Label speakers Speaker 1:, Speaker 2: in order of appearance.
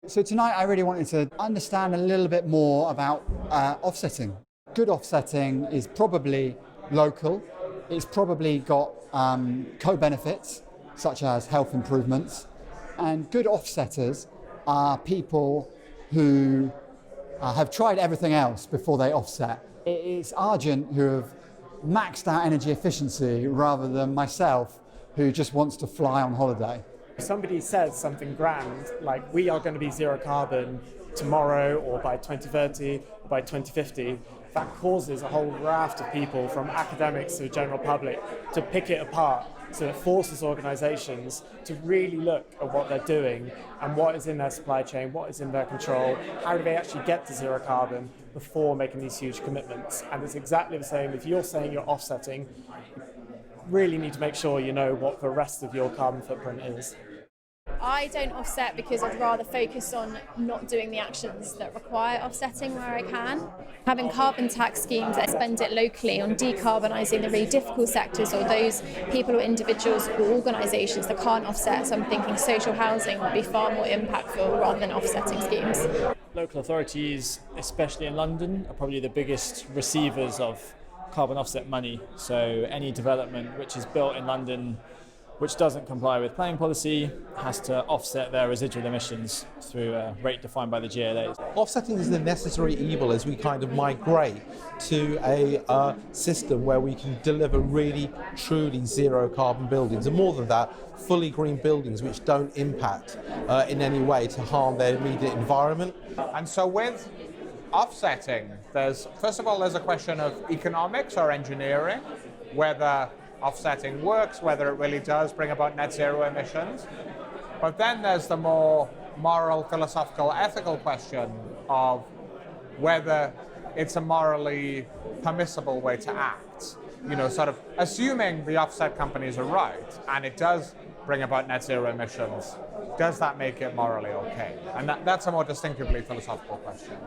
Speaker 1: So tonight I really wanted to understand a little bit more about offsetting. Good offsetting is probably local. It's probably got co-benefits such as health improvements. And good offsetters are people who have tried everything else before they offset. It's Argent who have maxed out energy efficiency rather than myself who just wants to fly on holiday.
Speaker 2: If somebody says something grand, like we are going to be zero carbon tomorrow or by 2030 or by 2050, that causes a whole raft of people from academics to the general public to pick it apart. So it forces organisations to really look at what they're doing and what is in their supply chain, what is in their control, how do they actually get to zero carbon before making these huge commitments. And it's exactly the same if you're saying you're offsetting, you really need to make sure you know what the rest of your carbon footprint is.
Speaker 3: I don't offset because I'd rather focus on not doing the actions that require offsetting where I can. Having carbon tax schemes that spend it locally on decarbonising the really difficult sectors or those people or individuals or organisations that can't offset, so I'm thinking social housing would be far more impactful rather than offsetting schemes.
Speaker 4: Local authorities, especially in London, are probably the biggest receivers of carbon offset money. So any development which is built in London which doesn't comply with planning policy has to offset their residual emissions through a rate defined by the GLA.
Speaker 5: Offsetting is the necessary evil as we kind of migrate to a system where we can deliver really, truly zero carbon buildings, and more than that, fully green buildings which don't impact in any way to harm their immediate environment.
Speaker 6: And so with offsetting, first of all, there's a question of economics or engineering, whether offsetting works, whether it really does bring about net zero emissions. But then there's the more moral, philosophical, ethical question of whether it's a morally permissible way to act. You know, sort of assuming the offset companies are right and it does bring about net zero emissions, does that make it morally okay? And that's a more distinctively philosophical question.